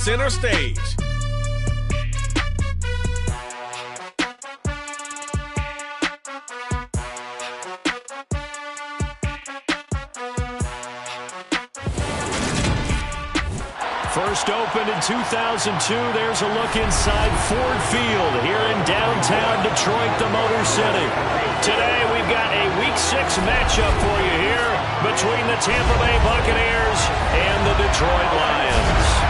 Center stage. First opened in 2002. There's a look inside Ford Field here in downtown Detroit, the Motor City. Today we've got a Week 6 matchup for you here between the Tampa Bay Buccaneers and the Detroit Lions.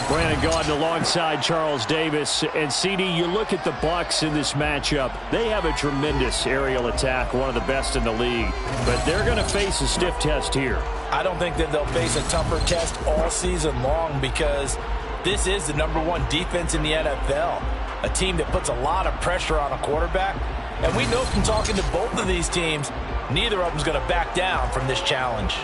Brandon Gaudin alongside Charles Davis. And CD, you look at the Bucs in this matchup. They have a tremendous aerial attack, one of the best in the league. But they're going to face a stiff test here. I don't think that they'll face a tougher test all season long because this is the #1 defense in the NFL. A team that puts a lot of pressure on a quarterback. And we know from talking to both of these teams, neither of them's going to back down from this challenge.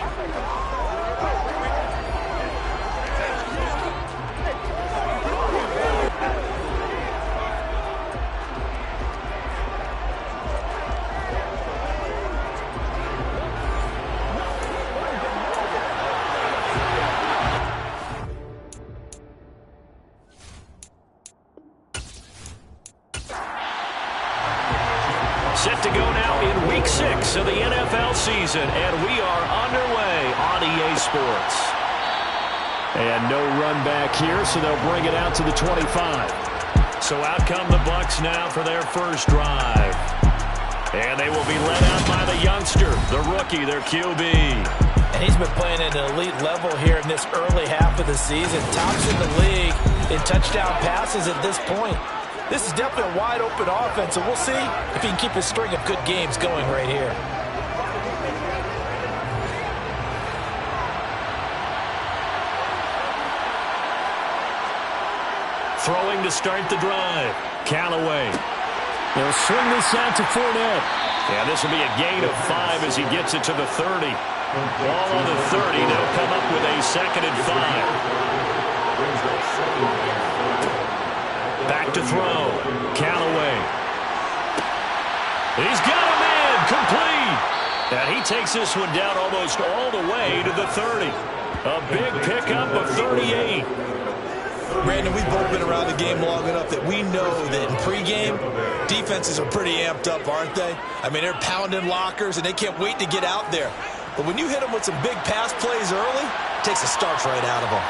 Set to go now in Week 6 of the NFL season, and we are underway on EA Sports. And no run back here, so they'll bring it out to the 25. So out come the Bucs now for their first drive. And they will be led out by the youngster, the rookie, their QB. And he's been playing at an elite level here in this early half of the season. Tops in the league in touchdown passes at this point. This is definitely a wide-open offense, and we'll see if he can keep his string of good games going right here. Throwing to start the drive. Callaway. They'll swing this out to Fournette. Yeah, this will be a gain of 5 as he gets it to the 30. Ball on the 30. They'll come up with a 2nd and 5. Back to throw. Callaway. He's got him in. Complete. And he takes this one down almost all the way to the 30. A big pickup of 38. Brandon, we've both been around the game long enough that we know that in pregame, defenses are pretty amped up, aren't they? I mean, they're pounding lockers, and they can't wait to get out there. But when you hit them with some big pass plays early, it takes the starch right out of them.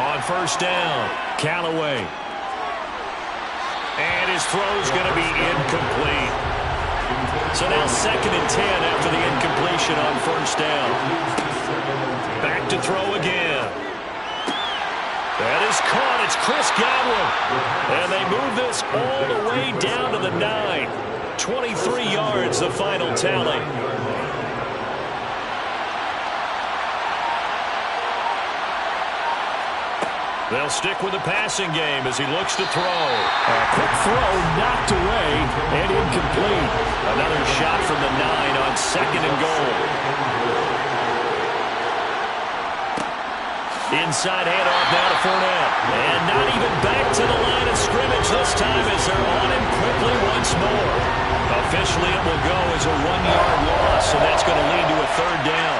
On first down, Callaway. And his throw's going to be incomplete. So now 2nd and 10 after the incompletion on first down. Back to throw again. That is caught. It's Chris Godwin. And they move this all the way down to the 9. 23 yards, the final tally. They'll stick with the passing game as he looks to throw. A quick throw knocked away and incomplete. Another shot from the 9 on 2nd and goal. Inside handoff now to Fournette. And not even back to the line of scrimmage this time as they're on him quickly once more. Officially it will go as a 1-yard loss, so that's going to lead to a 3rd down.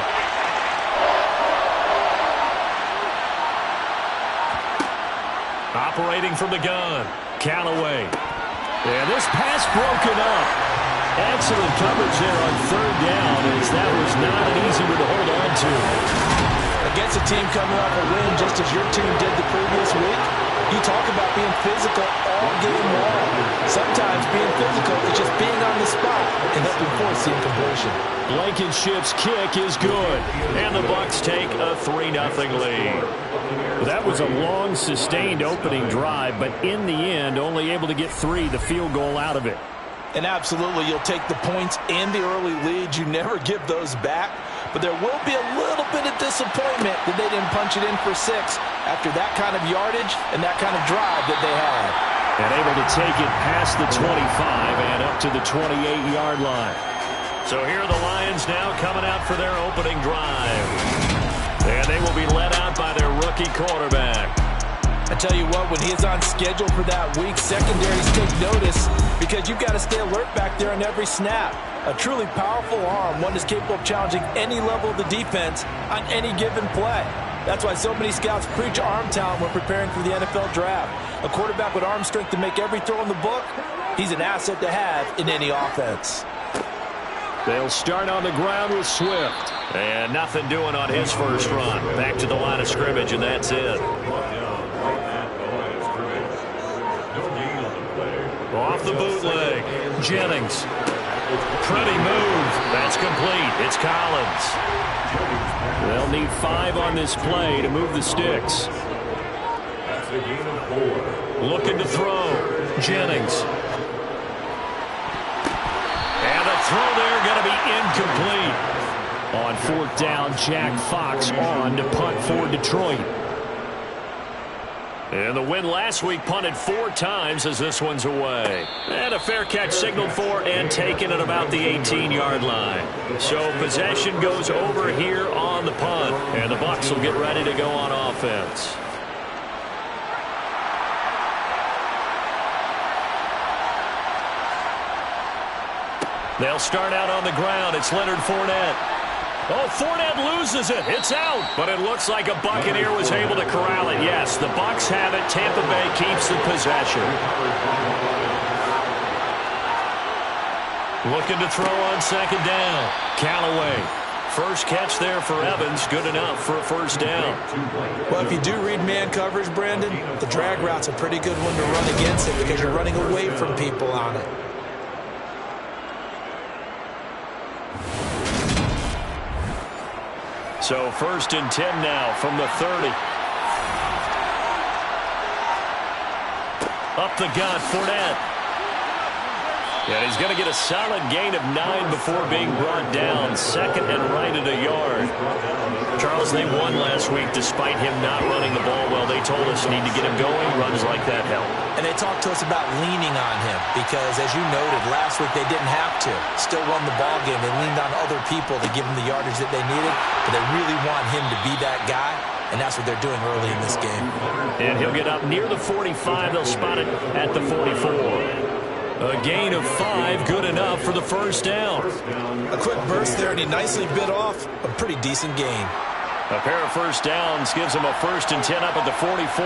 Operating from the gun, Callaway. And this pass broken up. Excellent coverage there on 3rd down as that was not an easy one to hold on to. Against a team coming off a win just as your team did the previous week, you talk about being physical all game long. Sometimes being physical is just being on the spot and helping force the incompletion. Blankenship's kick is good, and the Bucs take a 3-0 lead. That was a long, sustained opening drive, but in the end, only able to get 3, the field goal out of it. And absolutely, you'll take the points and the early lead. You never give those back. But there will be a little bit of disappointment that they didn't punch it in for 6 after that kind of yardage and that kind of drive that they had. And able to take it past the 25 and up to the 28-yard line. So here are the Lions now coming out for their opening drive. And they will be led out by their rookie quarterback. I tell you what, when he is on schedule for that week, secondaries take notice because you've got to stay alert back there on every snap. A truly powerful arm, one is capable of challenging any level of the defense on any given play. That's why so many scouts preach arm talent when preparing for the NFL draft. A quarterback with arm strength to make every throw in the book, he's an asset to have in any offense. They'll start on the ground with Swift. And nothing doing on his first run. Back to the line of scrimmage, and that's it. Off the bootleg, Jennings. Pretty move. That's complete. It's Collins. They'll need 5 on this play to move the sticks. Looking to throw. Jennings. And the throw there going to be incomplete. On 4th down, Jack Fox on to punt for Detroit. And the win last week punted 4 times as this one's away. And a fair catch signaled for and taken at about the 18-yard line. So possession goes over here on the punt. And the Bucs will get ready to go on offense. They'll start out on the ground. It's Leonard Fournette. Oh, Fournette loses it. It's out. But it looks like a Buccaneer was able to corral it. Yes, the Bucs have it. Tampa Bay keeps the possession. Looking to throw on 2nd down. Callaway. First catch there for Evans. Good enough for a first down. Well, if you do read man coverage, Brandon, the drag route's a pretty good one to run against it because you're running away from people on it. So 1st and 10 now from the 30. Up the gut, Fournette. And he's going to get a solid gain of 9 before being brought down. 2nd and right at a yard. Charles, they won last week despite him not running the ball well. They told us need to get him going. Runs like that help. And they talked to us about leaning on him because, as you noted, last week they didn't have to. Still won the ball game. They leaned on other people to give them the yardage that they needed, but they really want him to be that guy, and that's what they're doing early in this game. And he'll get up near the 45. They'll spot it at the 44. A gain of 5, good enough for the first down. A quick burst there, and he nicely bit off a pretty decent gain. A pair of first downs gives him a 1st and 10 up at the 44.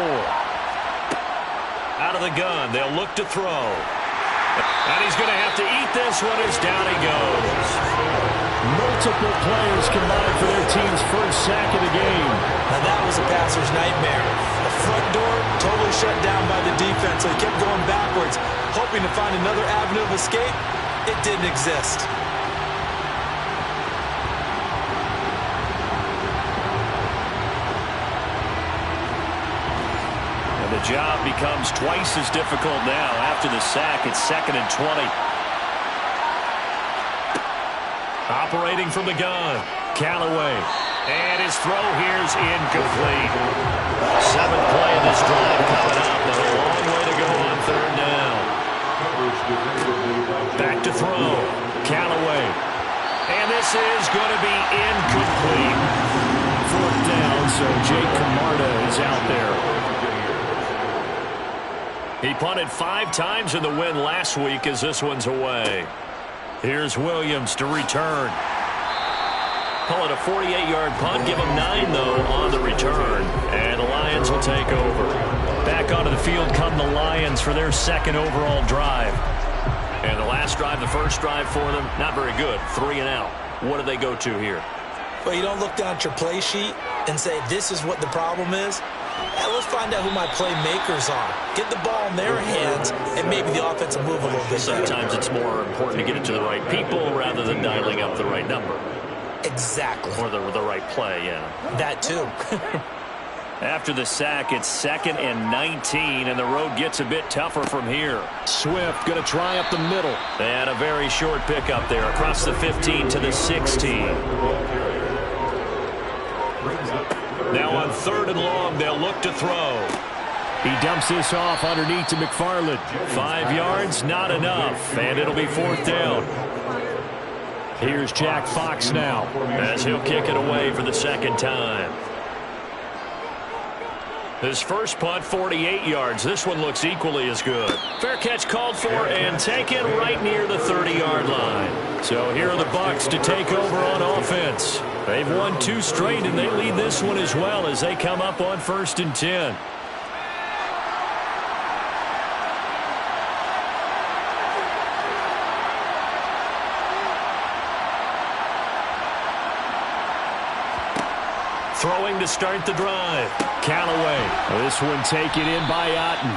Out of the gun, they'll look to throw. And he's going to have to eat this one as down he goes. Multiple players combined for their team's first sack of the game. Now that was a passer's nightmare. The front door totally shut down by the defense, so he kept going backwards, hoping to find another avenue of escape. It didn't exist. And the job becomes twice as difficult now after the sack. It's 2nd and 20. Operating from the gun, Callaway. And his throw here's incomplete. 7th play of this drive coming up, but a long way to go on 3rd down. Back to throw, Callaway. And this is going to be incomplete. 4th down, so Jake Camarda is out there. He punted 5 times in the win last week as this one's away. Here's Williams to return. Call it a 48-yard punt. Give him 9, though, on the return. And the Lions will take over. Back onto the field come the Lions for their 2nd overall drive. And the last drive, the first drive for them, not very good. 3 and out. What do they go to here? Well, you don't look down at your play sheet and say, this is what the problem is. Let's find out who my playmakers are. Get the ball in their hands, and maybe the offense will move a little bit better. Sometimes it's more important to get it to the right people rather than dialing up the right number. Exactly. Or the right play, yeah. That too. After the sack, it's 2nd and 19, and the road gets a bit tougher from here. Swift going to try up the middle. And a very short pickup there across the 15 to the 16. Now on 3rd and long, they'll look to throw. He dumps this off underneath to McFarland. 5 yards, not enough, and it'll be 4th down. Here's Jack Fox now as he'll kick it away for the 2nd time. His first punt, 48 yards. This one looks equally as good. Fair catch called for and taken right near the 30-yard line. So here are the Bucs to take over on offense. They've won 2 straight, and they lead this one as well as they come up on 1st and 10. Throwing to start the drive. Callaway. This one taken in by Otten.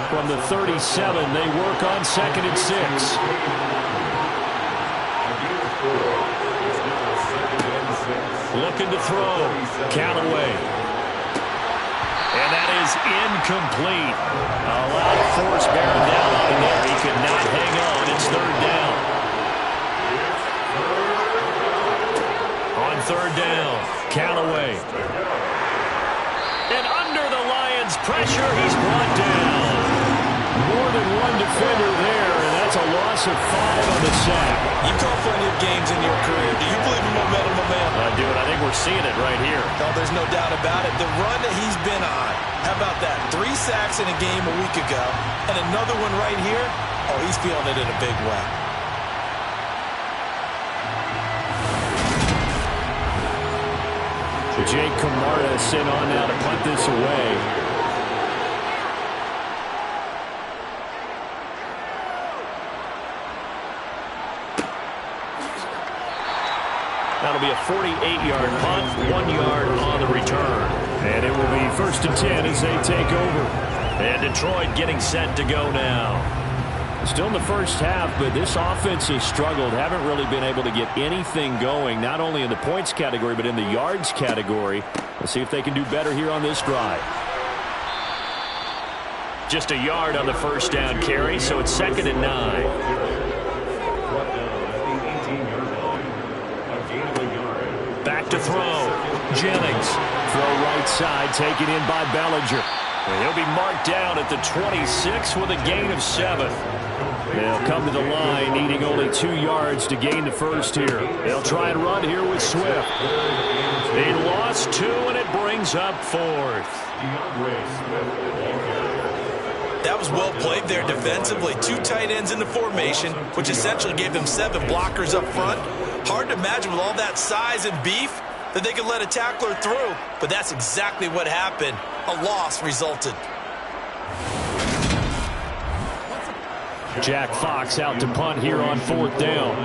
From the 37, they work on 2nd and 6. Looking to throw. Callaway. And that is incomplete. A lot of force bearing down on him there. He could not hang on. It's 3rd down. On 3rd down, Callaway. And under the Lions' pressure, he's brought down. More than one defender there, and that's a loss of 5 on the sack. You call plenty of games in your career. Do you believe in momentum, my man? I do, and I think we're seeing it right here. Oh, there's no doubt about it. The run that he's been on, how about that? 3 sacks in a game a week ago, and another one right here. Oh, he's feeling it in a big way. Jake Camarda sent on now to punt this away. That'll be a 48-yard punt, 1 yard on the return. And it will be 1st and 10 as they take over. And Detroit getting set to go now. Still in the first half, but this offense has struggled. Haven't really been able to get anything going, not only in the points category, but in the yards category. Let's see if they can do better here on this drive. Just a yard on the 1st down carry, so it's 2nd and 9. Back to throw. Jennings. Throw right side, taken in by Bellinger. And he'll be marked down at the 26 with a gain of 7. They'll come to the line, needing only 2 yards to gain the first here. They'll try and run here with Swift. They lost 2, and it brings up 4th. That was well played there defensively. 2 tight ends in the formation, which essentially gave them 7 blockers up front. Hard to imagine with all that size and beef that they could let a tackler through, but that's exactly what happened. A loss resulted. Jack Fox out to punt here on 4th down.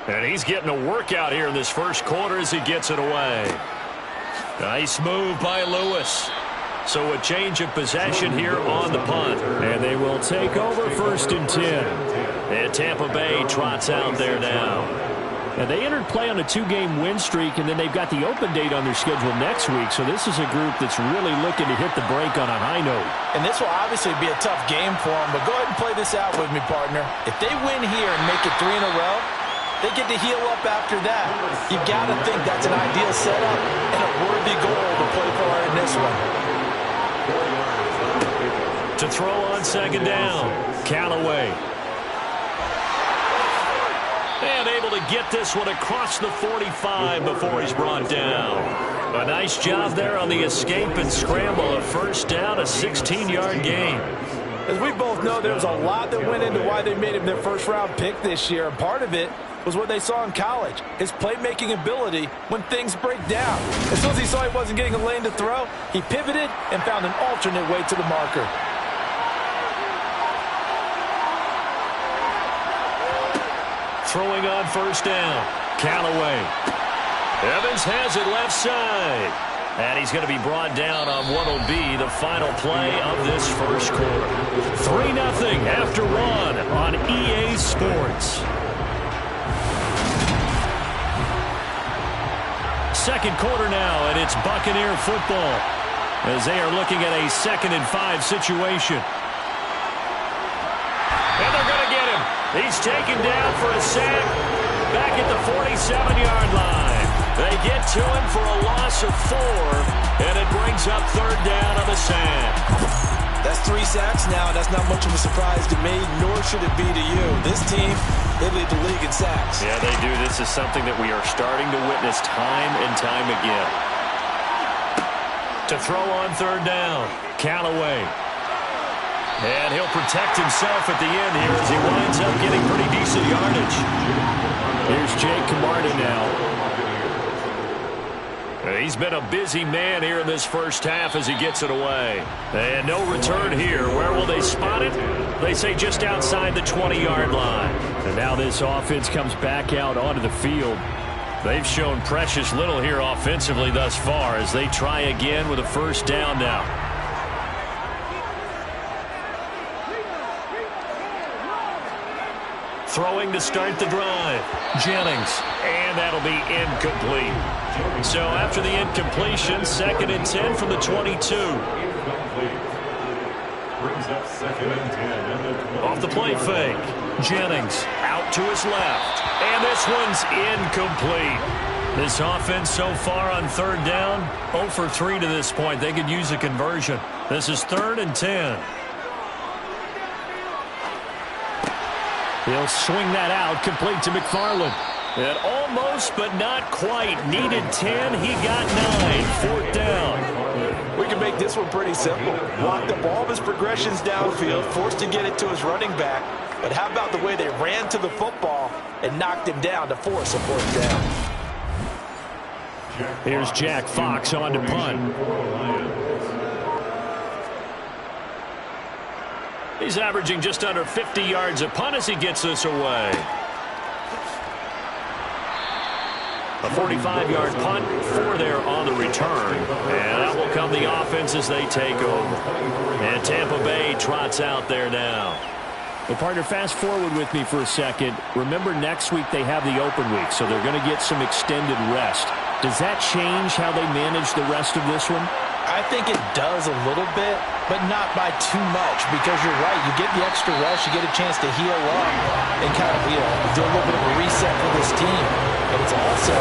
And he's getting a workout here in this first quarter as he gets it away. Nice move by Lewis. So a change of possession here on the punt. And they will take over 1st and 10. And Tampa Bay trots out there now. And they entered play on a 2-game win streak, and then they've got the open date on their schedule next week. So this is a group that's really looking to hit the break on a high note. And this will obviously be a tough game for them, but go ahead and play this out with me, partner. If they win here and make it 3 in a row, they get to heal up after that. You've got to think that's an ideal setup and a worthy goal to play for in this one. To throw on 2nd down, Callaway. And able to get this one across the 45 before he's brought down. A nice job there on the escape and scramble. A 1st down, a 16-yard gain. As we both know, there was a lot that went into why they made him their first-round pick this year. And part of it was what they saw in college, his playmaking ability when things break down. As soon as he saw he wasn't getting a lane to throw, he pivoted and found an alternate way to the marker. Throwing on 1st down, Callaway. Evans has it left side. And he's going to be brought down on what will be the final play of this first quarter. 3-0 after 1 on EA Sports. Second quarter now, and it's Buccaneer football as they are looking at a 2nd and 5 situation. And they're going to get him. He's taken down for a sack back at the 47-yard line. They get to him for a loss of 4, and it brings up 3rd down on the sack. That's 3 sacks now. That's not much of a surprise to me, nor should it be to you. This team, they lead the league in sacks. Yeah, they do. This is something that we are starting to witness time and time again. To throw on third down, Callaway. And he'll protect himself at the end here as he winds up getting pretty decent yardage. Here's Jake Camarda now. He's been a busy man here in this first half as he gets it away. And no return here. Where will they spot it? They say just outside the 20-yard line. And now this offense comes back out onto the field. They've shown precious little here offensively thus far as they try again with a first down now. Throwing to start the drive. Jennings. And that'll be incomplete. So after the incompletion, 2nd and 10 from the 22. Off the play fake. Jennings out to his left. And this one's incomplete. This offense so far on third down, 0 for 3 to this point. They could use a conversion. This is 3rd and 10. He'll swing that out, complete to McFarland. And almost, but not quite. Needed 10, he got 9. 4th down. We can make this one pretty simple. Blocked up all of his progressions downfield, forced to get it to his running back. But how about the way they ran to the football and knocked him down to force a 4th down? Here's Jack Fox on to punt. He's averaging just under 50 yards a punt as he gets this away. A 45-yard punt, 4 there on the return. And that will come the offense as they take over. And Tampa Bay trots out there now. Well, partner, fast forward with me for a second. Remember, next week they have the open week, so they're going to get some extended rest. Does that change how they manage the rest of this one? I think it does a little bit, but not by too much, because you're right. You get the extra rest, you get a chance to heal up and kind of, do a little bit of a reset for this team. But it's also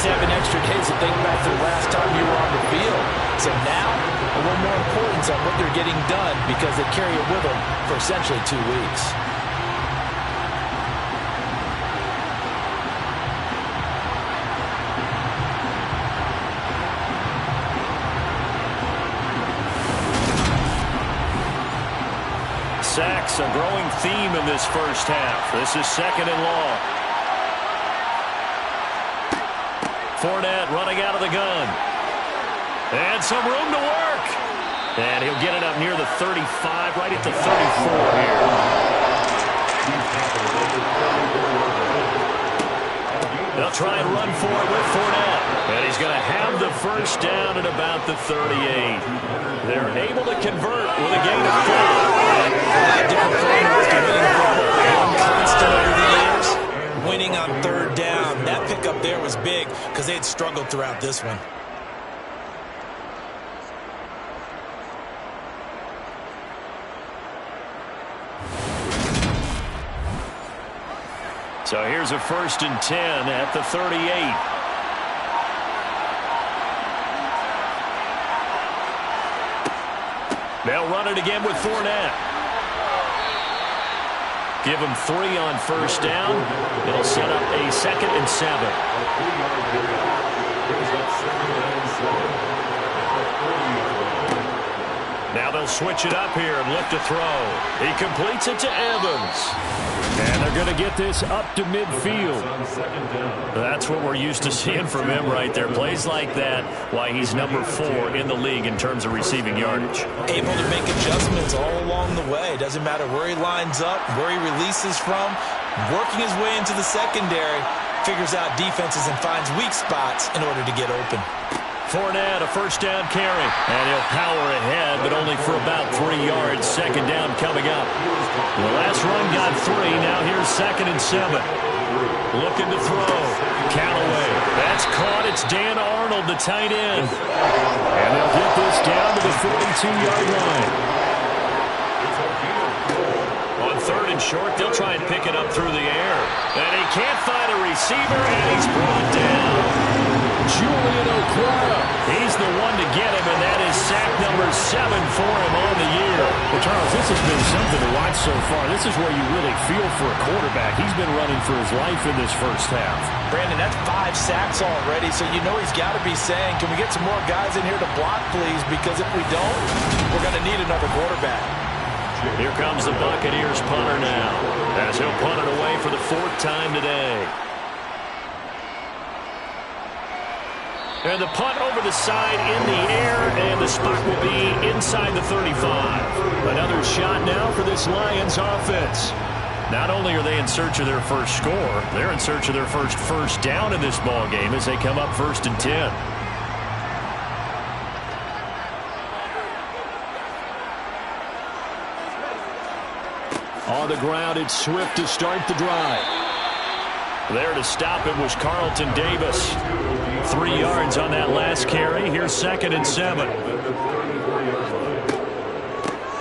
7 extra days to think back to the last time you were on the field. So now, a little more importance on what they're getting done because they carry it with them for essentially 2 weeks. Sacks, a growing theme in this first half. This is 2nd and long. Fournette running out of the gun. And some room to work. And he'll get it up near the 35, right at the 34 here. They'll try and run for it with Fournette. And he's going to have the first down at about the 38. They're able to convert with a gain of 4. Winning on third down. That pickup there was big because they had struggled throughout this one. So here's a 1st and 10 at the 38. They'll run it again with Fournette. Give him 3 on first down. It'll set up a 2nd and 7. Now they'll switch it up here and look to throw. He completes it to Evans. And they're going to get this up to midfield. That's what we're used to seeing from him right there. Plays like that, why he's number 4 in the league in terms of receiving yardage. Able to make adjustments all along the way. Doesn't matter where he lines up, where he releases from. Working his way into the secondary, figures out defenses and finds weak spots in order to get open. Fournette, a first down carry. And he'll power ahead, but only for about 3 yards. 2nd down coming up. The last run got 3. Now here's 2nd and 7. Looking to throw. Callaway. That's caught. It's Dan Arnold, the tight end. And they'll get this down to the 42-yard line. On 3rd and short, they'll try and pick it up through the air. And he can't find a receiver, and he's brought down. Julian He's the one to get him, and that is sack number 7 for him on the year. Well, Charles, this has been something to watch so far. This is where you really feel for a quarterback. He's been running for his life in this first half. Brandon, that's 5 sacks already, so you know he's got to be saying, can we get some more guys in here to block, please? Because if we don't, we're going to need another quarterback. Here comes the Buccaneers punter now, as he'll punt it away for the 4th time today. And the punt over the side in the air, and the spot will be inside the 35. Another shot now for this Lions offense. Not only are they in search of their first score, they're in search of their first down in this ball game as they come up 1st and 10. On the ground, it's Swift to start the drive. There to stop it was Carlton Davis. 3 yards on that last carry. Here's 2nd and 7.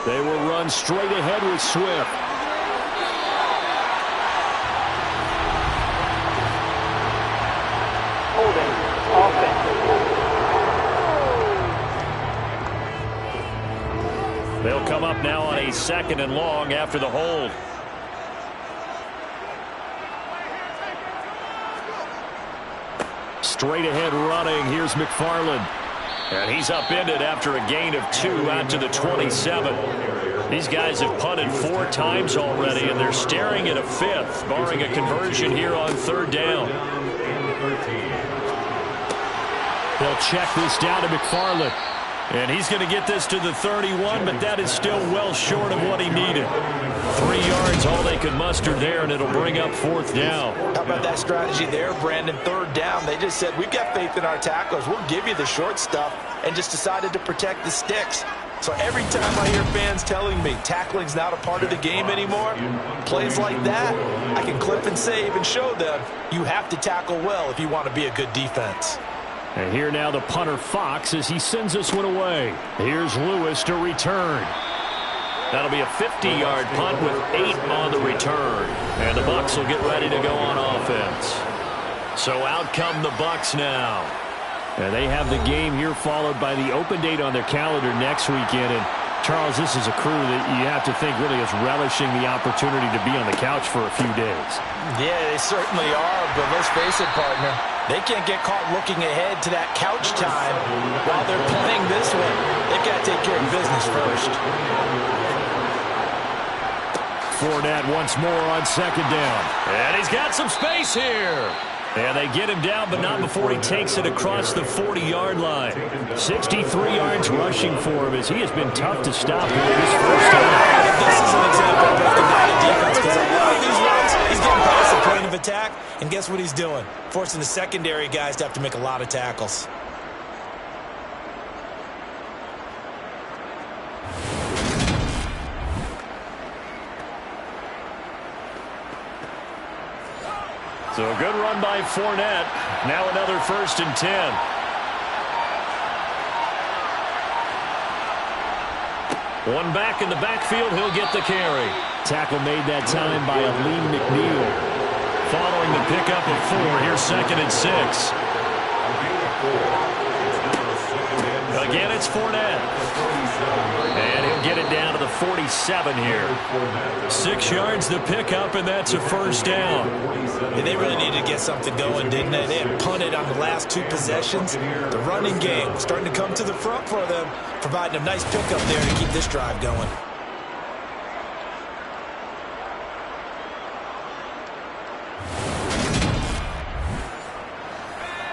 They will run straight ahead with Swift. Holding offense. They'll come up now on a 2nd and long after the hold. Straight ahead running. Here's McFarland. And he's upended after a gain of 2 out to the 27. These guys have punted 4 times already, and they're staring at a 5th, barring a conversion here on 3rd down. They'll check this down to McFarland. And he's going to get this to the 31, but that is still well short of what he needed. 3 yards, all they could muster there, and it'll bring up 4th down. How about that strategy there, Brandon? 3rd down, they just said, we've got faith in our tacklers. We'll give you the short stuff, and just decided to protect the sticks. So every time I hear fans telling me tackling's not a part of the game anymore, plays like that, I can clip and save and show them you have to tackle well if you want to be a good defense. And here now the punter Fox as he sends this one away. Here's Lewis to return. That'll be a 50-yard punt with 8 on the return. And the Bucs will get ready to go on offense. So out come the Bucs now. And they have the game here followed by the open date on their calendar next weekend. And Charles, this is a crew that you have to think really is relishing the opportunity to be on the couch for a few days. Yeah, they certainly are, but let's face it, partner. They can't get caught looking ahead to that couch time while they're playing this one. They've got to take care of business first. Fournette once more on 2nd down. And he's got some space here. And they get him down, but not before he takes it across the 40-yard line. 63 yards rushing for him as he has been tough to stop here this first time. This is an example of breaking down the defense because a lot of these runs, he's getting past the point of attack, and guess what he's doing? Forcing the secondary guys to have to make a lot of tackles. So a good run by Fournette. Now another 1st and 10. One back in the backfield. He'll get the carry. Tackle made that time by Aleem McNeil. Following the pickup of 4. Here's 2nd and 6. Again, it's Fournette. And he'll get it down to the 47 here. 6 yards the pickup, and that's a 1st down. And they really needed to get something going, didn't they? They had punted on the last 2 possessions. The running game starting to come to the front for them, providing a nice pickup there to keep this drive going.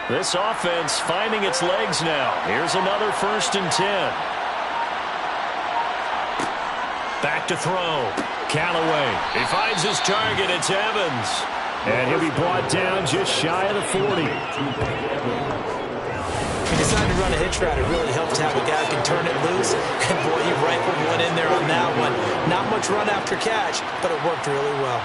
This offense finding its legs now. Here's another 1st and 10. Back to throw. Callaway. He finds his target. It's Evans. And he'll be brought down just shy of the 40. He decided to run a hitch route. It really helped to have a guy who can turn it loose. And boy, he rifled one in there on that one. Not much run after catch, but it worked really well.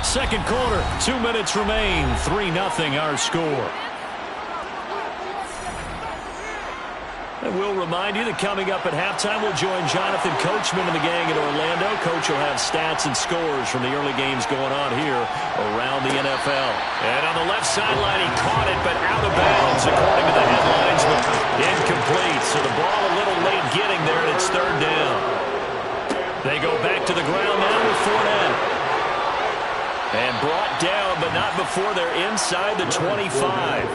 Second quarter, 2 minutes remain. 3-0 our score. And we'll remind you that coming up at halftime, we'll join Jonathan Coachman and the gang in Orlando. Coach will have stats and scores from the early games going on here around the NFL. And on the left sideline, he caught it, but out of bounds, according to the headlines, but incomplete. So the ball a little late getting there, and it's third down. They go back to the ground now with Fournette. And brought down, but not before they're inside the 25.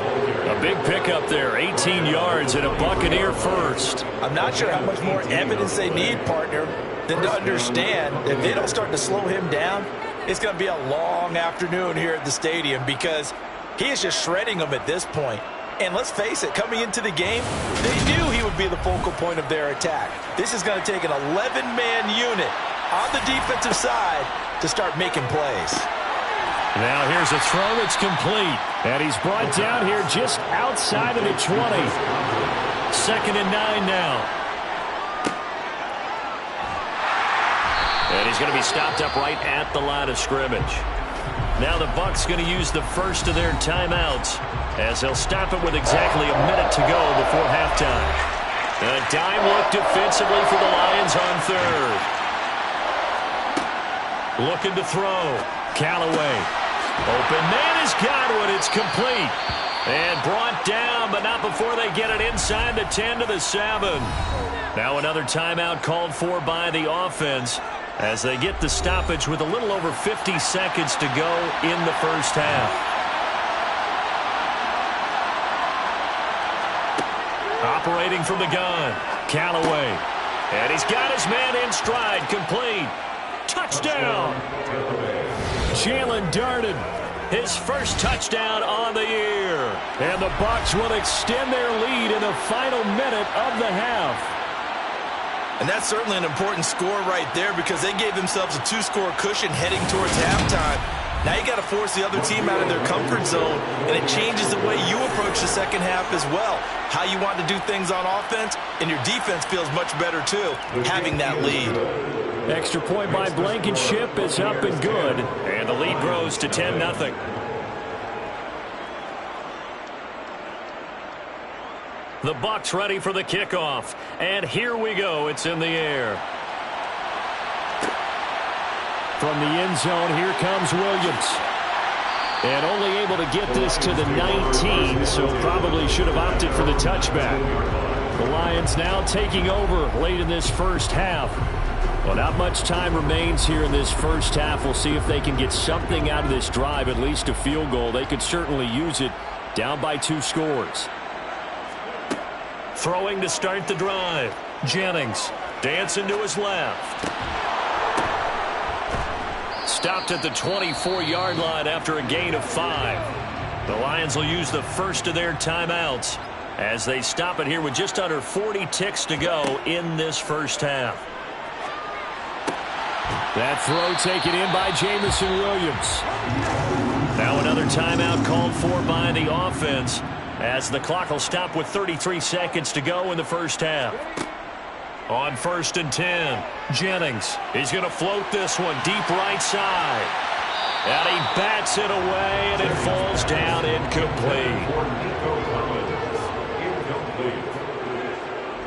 A big pickup there, 18 yards and a Buccaneer first. I'm not sure how much more evidence they need, partner, than to understand if they don't start to slow him down, it's going to be a long afternoon here at the stadium because he is just shredding them at this point. And let's face it, coming into the game, they knew he would be the focal point of their attack. This is going to take an 11-man unit on the defensive side to start making plays. Now here's a throw that's complete. And he's brought down here just outside of the 20. 2nd and 9 now. And he's going to be stopped up right at the line of scrimmage. Now the Bucs going to use the first of their timeouts as they'll stop it with exactly a minute to go before halftime. A dime look defensively for the Lions on third. Looking to throw. Callaway. Open man has got one. It's complete. And brought down, but not before they get it inside the 10 to the 7. Now another timeout called for by the offense as they get the stoppage with a little over 50 seconds to go in the first half. Operating from the gun, Callaway. And he's got his man in stride, complete. Touchdown! Jalen Darden. His first touchdown on the year. And the Bucs will extend their lead in the final minute of the half. And that's certainly an important score right there because they gave themselves a 2-score cushion heading towards halftime. Now you got to force the other team out of their comfort zone, and it changes the way you approach the second half as well. How you want to do things on offense, and your defense feels much better too, having that lead. Extra point by Blankenship is up and good. And the lead grows to 10-0. The Bucs ready for the kickoff. And here we go. It's in the air. From the end zone, here comes Williams. And only able to get this to the 19, so probably should have opted for the touchback. The Lions now taking over late in this first half. Well, not much time remains here in this first half. We'll see if they can get something out of this drive, at least a field goal. They could certainly use it down by 2 scores. Throwing to start the drive. Jennings dancing to his left. Stopped at the 24-yard line after a gain of 5. The Lions will use the first of their timeouts as they stop it here with just under 40 ticks to go in this first half. That throw taken in by Jamison Williams. Now another timeout called for by the offense as the clock will stop with 33 seconds to go in the first half. On 1st and 10, Jennings. He's going to float this one deep right side. And he bats it away, and it falls down incomplete.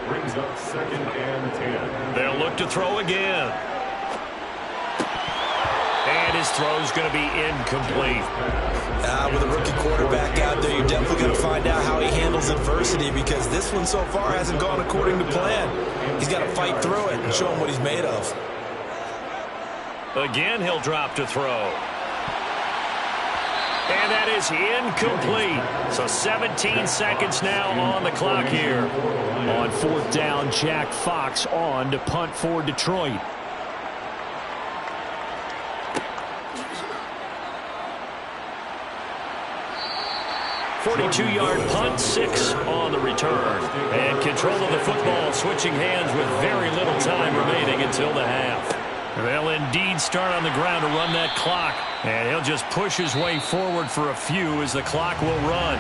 Brings up 2nd and 10. They'll look to throw again. And his throw's going to be incomplete. With a rookie quarterback out there, you're definitely going to find out how he handles adversity because this one so far hasn't gone according to plan. He's got to fight through it and show him what he's made of. Again, he'll drop to throw. And that is incomplete. So 17 seconds now on the clock here. On 4th down, Jack Fox on to punt for Detroit. 42-yard punt, 6 on the return. And control of the football switching hands with very little time remaining until the half. They'll indeed start on the ground to run that clock. And he'll just push his way forward for a few as the clock will run.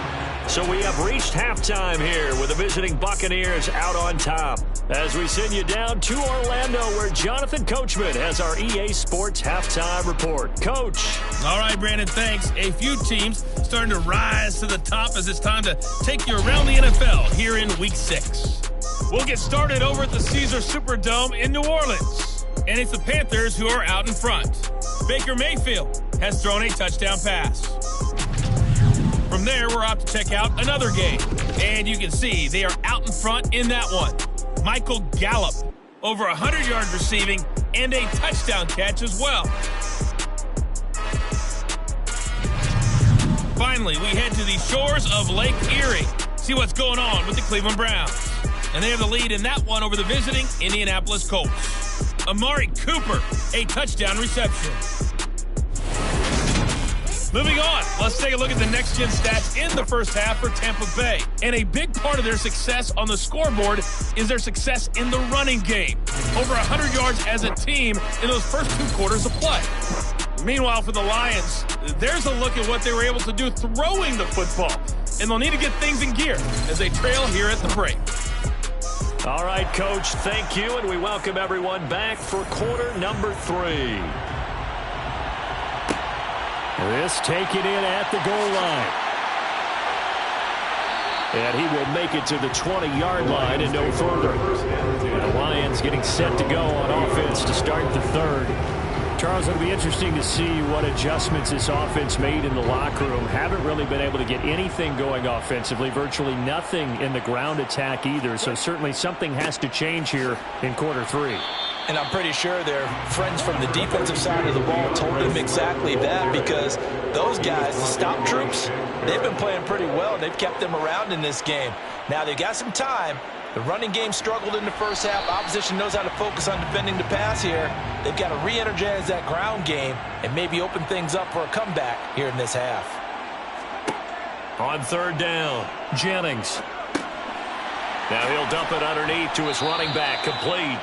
So we have reached halftime here with the visiting Buccaneers out on top. As we send you down to Orlando where Jonathan Coachman has our EA Sports Halftime Report. Coach. All right, Brandon, thanks. A few teams starting to rise to the top as it's time to take you around the NFL here in Week 6. We'll get started over at the Caesars Superdome in New Orleans. And it's the Panthers who are out in front. Baker Mayfield has thrown a touchdown pass. From there, we're off to check out another game. And you can see they are out in front in that one. Michael Gallup, over 100 yards receiving and a touchdown catch as well. Finally, we head to the shores of Lake Erie. See what's going on with the Cleveland Browns. And they have the lead in that one over the visiting Indianapolis Colts. Amari Cooper, a touchdown reception. Moving on, let's take a look at the next-gen stats in the first half for Tampa Bay. And a big part of their success on the scoreboard is their success in the running game. Over 100 yards as a team in those first 2 quarters of play. Meanwhile, for the Lions, there's a look at what they were able to do throwing the football. And they'll need to get things in gear as they trail here at the break. All right, Coach, thank you, and we welcome everyone back for quarter number 3. This taken in at the goal line. And he will make it to the 20-yard line and no further. And the Lions getting set to go on offense to start the third. Charles, it'll be interesting to see what adjustments this offense made in the locker room. Haven't really been able to get anything going offensively, virtually nothing in the ground attack either. So certainly something has to change here in quarter 3. And I'm pretty sure their friends from the defensive side of the ball told them exactly that, because those guys, the stop troops, they've been playing pretty well. They've kept them around in this game. Now they've got some time. The running game struggled in the first half. Opposition knows how to focus on defending the pass here. They've got to re-energize that ground game and maybe open things up for a comeback here in this half. On third down, Jennings. Now he'll dump it underneath to his running back, complete.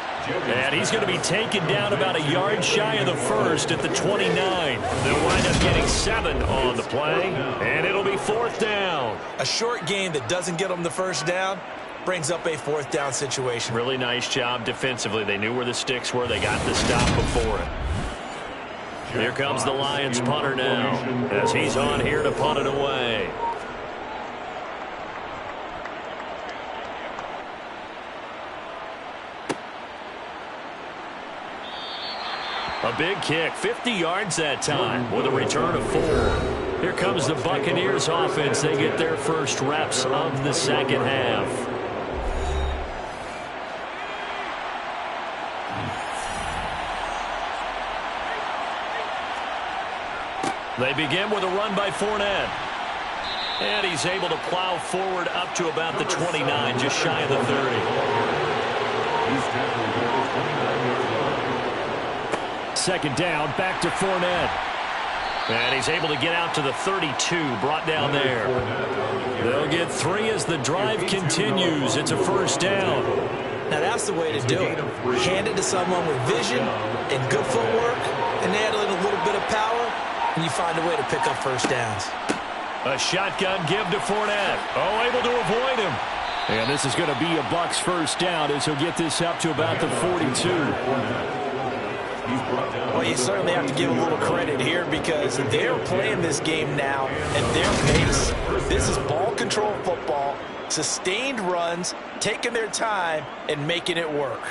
And he's going to be taken down about a yard shy of the first at the 29. They'll wind up getting 7 on the play, and it'll be fourth down. A short game that doesn't get them the first down brings up a fourth down situation. Really nice job defensively. They knew where the sticks were. They got the stop before it. Here comes the Lions punter now, as he's on here to punt it away. A big kick, 50 yards that time with a return of 4. Here comes the Buccaneers offense. They get their first reps of the second half. They begin with a run by Fournette. And he's able to plow forward up to about the 29, just shy of the 30. Second down, back to Fournette. And he's able to get out to the 32, brought down there. They'll get 3 as the drive continues. It's a first down. Now that's the way to do it. Hand it to someone with vision and good footwork, and add in a little bit of power, and you find a way to pick up first downs. A shotgun give to Fournette. Oh, able to avoid him. And this is going to be a Bucs first down as he'll get this up to about the 42. Well, you certainly have to give a little credit here, because they're playing this game now at their pace. This is ball control football, sustained runs, taking their time and making it work.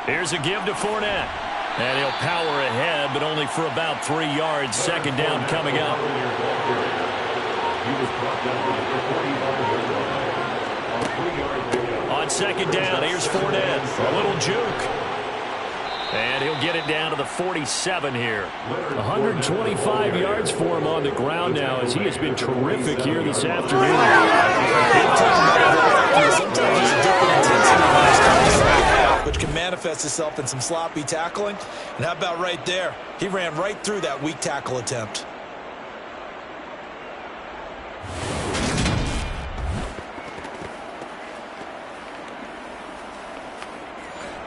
Here's a give to Fournette. And he'll power ahead, but only for about 3 yards. Second down coming up. On second down, here's Fournette. A little juke. And he'll get it down to the 47 here. 125 yards for him on the ground now, as he has been terrific here this afternoon. Sometimes there's a different intensity, which can manifest itself in some sloppy tackling. And how about right there? He ran right through that weak tackle attempt.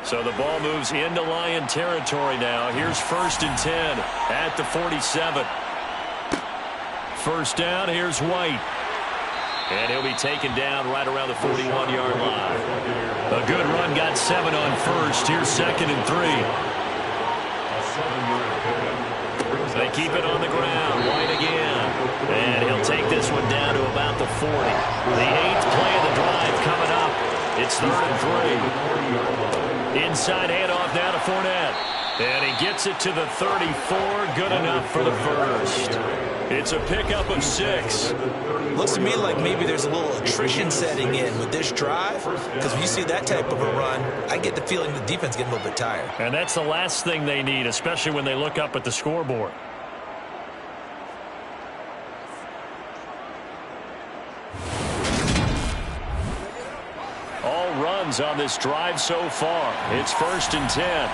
So the ball moves into Lion territory now. Here's 1st and 10 at the 47. First down, here's White. And he'll be taken down right around the 41-yard line. A good run got 7 on first. Here's 2nd and 3. They keep it on the ground. White again. And he'll take this one down to about the 40. The 8th play of the drive coming up. It's 3rd and 3. Inside handoff now to Fournette. And he gets it to the 34. Good enough for the first. It's a pickup of 6. Looks to me like maybe there's a little attrition setting in with this drive, because when you see that type of a run, I get the feeling the defense getting a little bit tired. And that's the last thing they need, especially when they look up at the scoreboard. All runs on this drive so far. It's 1st and 10.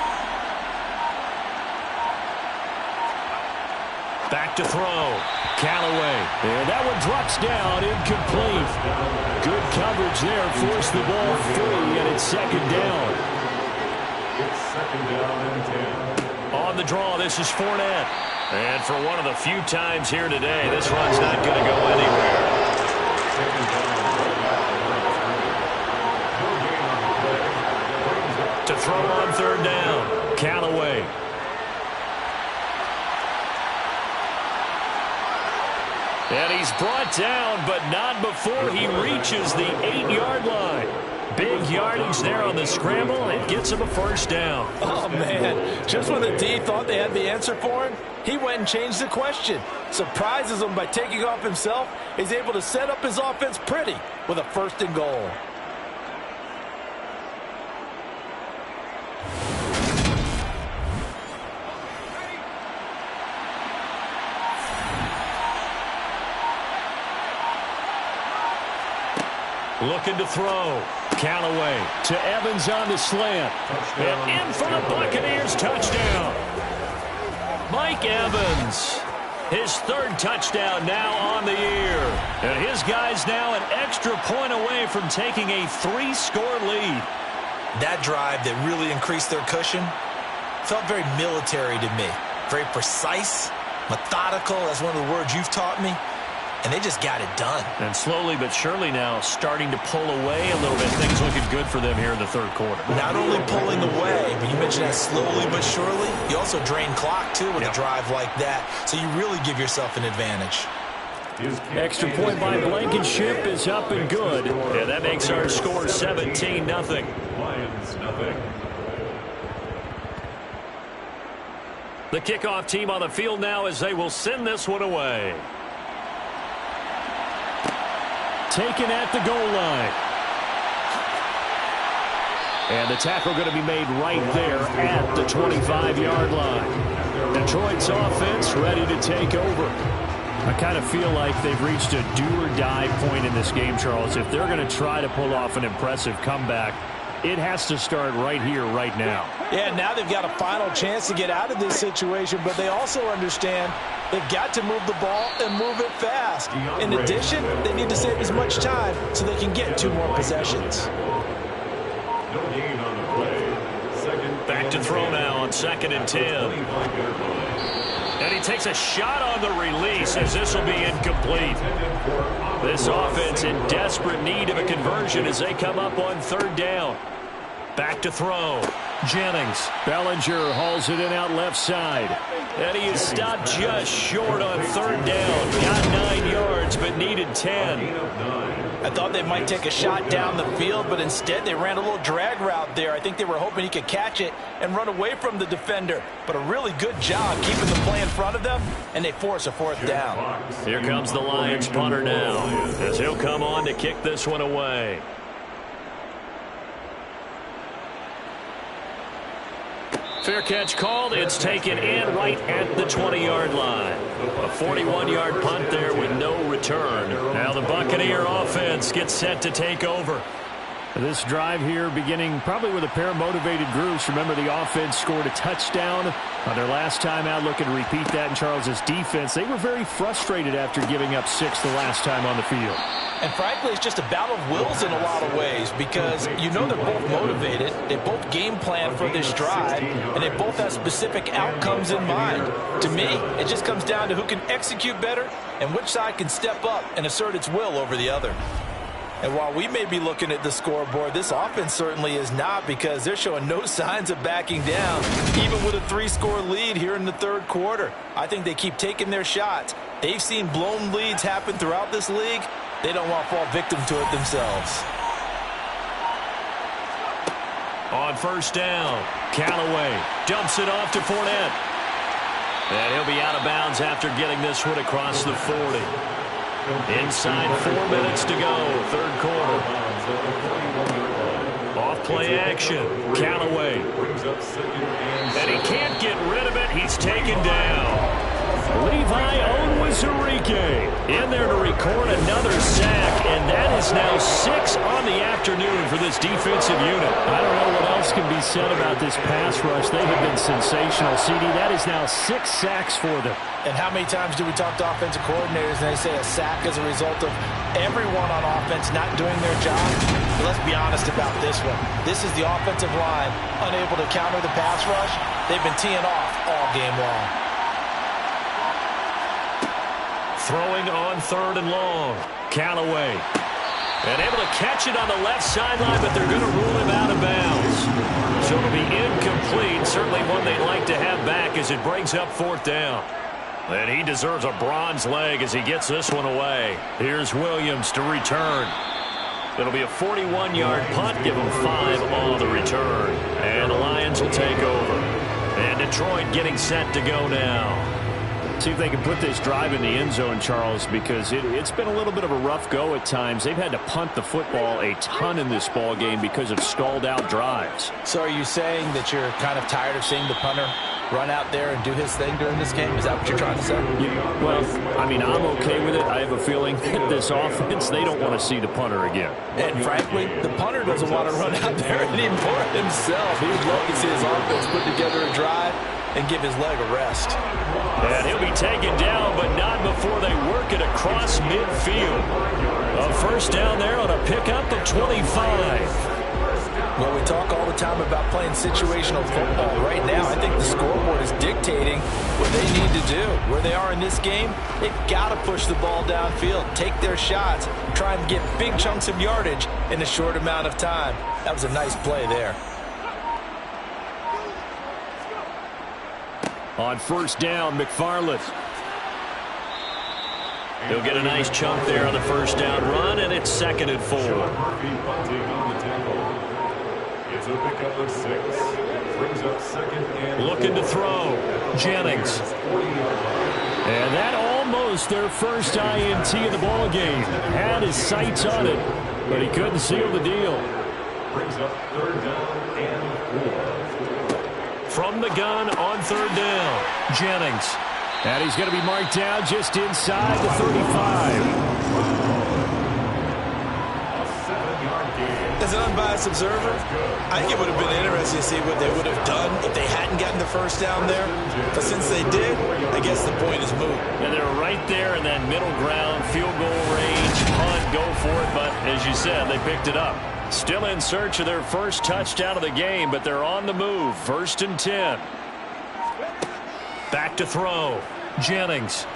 Back to throw. Callaway. And that one drops down, incomplete. Good coverage there. Forced the ball free, and it's 2nd down. It's 2nd down and 10. On the draw, this is Fournette. And for one of the few times here today, this run's not going to go anywhere. To throw on 3rd down. Callaway. And he's brought down, but not before he reaches the 8-yard line. Big yardage there on the scramble. It gets him a 1st down. Oh, man. Just when the D thought they had the answer for him, he went and changed the question. Surprises him by taking off himself. He's able to set up his offense pretty with a 1st and goal. Looking to throw. Callaway to Evans on the slant. And in for the Buccaneers. Touchdown. Mike Evans. His 3rd touchdown now on the year. And his guys now an extra point away from taking a 3-score lead. That drive that really increased their cushion felt very military to me. Very precise, methodical. That's one of the words you've taught me. And they just got it done. And slowly but surely now starting to pull away a little bit. Things looking good for them here in the 3rd quarter. Not only pulling away, but you mentioned that slowly but surely. You also drain clock, too, with a drive like that. So you really give yourself an advantage. Extra point by Blankenship is up and good. Yeah, that makes our score 17-0. Lions, nothing. The kickoff team on the field now as they will send this one away. Taken at the goal line. And the tackle going to be made right there at the 25-yard line. Detroit's offense ready to take over. I kind of feel like they've reached a do-or-die point in this game, Charles. If they're going to try to pull off an impressive comeback, it has to start right here, right now. Yeah, now they've got a final chance to get out of this situation, but they also understand they've got to move the ball and move it fast. In addition, they need to save as much time so they can get 2 more possessions. No gain on the play. Back to throw now on 2nd and 10. And he takes a shot on the release as this will be incomplete. This offense in desperate need of a conversion as they come up on 3rd down. Back to throw. Jennings. Bellinger hauls it in out left side. And he is stopped just short on 3rd down. Got 9 yards, but needed 10. I thought they might take a shot down the field, but instead they ran a little drag route there. I think they were hoping he could catch it and run away from the defender. But a really good job keeping the play in front of them, and they force a 4th down. Here comes the Lions punter now as he'll come on to kick this one away. Fair catch called. It's taken in right at the 20-yard line. A 41-yard punt there with no return. Now the Buccaneer offense gets set to take over. This drive here beginning probably with a pair of motivated groups. Remember, the offense scored a touchdown on their last time out, looking to repeat that in Charles's defense. They were very frustrated after giving up 6 the last time on the field. And frankly, it's just a battle of wills in a lot of ways because you know they're both motivated. They both game plan for this drive, and they both have specific outcomes in mind. To me, it just comes down to who can execute better and which side can step up and assert its will over the other. And while we may be looking at the scoreboard, this offense certainly is not, because they're showing no signs of backing down, even with a 3-score lead here in the third quarter. I think they keep taking their shots. They've seen blown leads happen throughout this league. They don't want to fall victim to it themselves. On first down, Callaway dumps it off to Fournette. And he'll be out of bounds after getting this one across the 40. Inside 4 minutes to go, third quarter. Off play action, Callaway. And he can't get rid of it. He's taken down. Levi Onwuzurike in there to record another sack, and that is now 6 on the afternoon for this defensive unit. I don't know what else can be said about this pass rush. They have been sensational. CD, that is now 6 sacks for them. And how many times do we talk to offensive coordinators and they say a sack is a result of everyone on offense not doing their job? But let's be honest about this one. This is the offensive line unable to counter the pass rush. They've been teeing off all game long. Throwing on third and long, Callaway. And able to catch it on the left sideline, but they're going to rule him out of bounds. So it'll be incomplete. Certainly one they'd like to have back as it brings up fourth down. And he deserves a bronze leg as he gets this one away. Here's Williams to return. It'll be a 41-yard punt. Give him 5 on the return. And the Lions will take over. And Detroit getting set to go now. See if they can put this drive in the end zone, Charles, because it's been a little bit of a rough go at times. They've had to punt the football a ton in this ball game because of stalled-out drives. So are you saying that you're kind of tired of seeing the punter run out there and do his thing during this game? Is that what you're trying to say? Yeah, well, I mean, I'm okay with it. I have a feeling that this offense, they don't want to see the punter again. And frankly, the punter doesn't want to run out there anymore himself. He would love to see his offense put together a drive and give his leg a rest. And he'll be taken down, but not before they work it across midfield. A first down there on a pickup of 25. Well, we talk all the time about playing situational football. Right now, I think the scoreboard is dictating what they need to do. Where they are in this game, they've got to push the ball downfield, take their shots, try and get big chunks of yardage in a short amount of time. That was a nice play there. On first down, McFarland. He'll get a nice chunk there on the first down run, and it's 2nd and 4. It's a pickup of 6. Brings up 2nd and looking to throw. Jennings. And that almost their first INT of the ball game. Had his sights on it, but he couldn't seal the deal. brings up 3rd down and 4. From the gun on 3rd down, Jennings. And he's going to be marked down just inside the 35. As an unbiased observer, I think it would have been interesting to see what they would have done if they hadn't gotten the first down there. But since they did, I guess the point is moot. And they're right there in that middle ground, field goal range, punt, go for it. But as you said, they picked it up. Still in search of their first touchdown of the game, but they're on the move. 1st and 10. Back to throw. Jennings.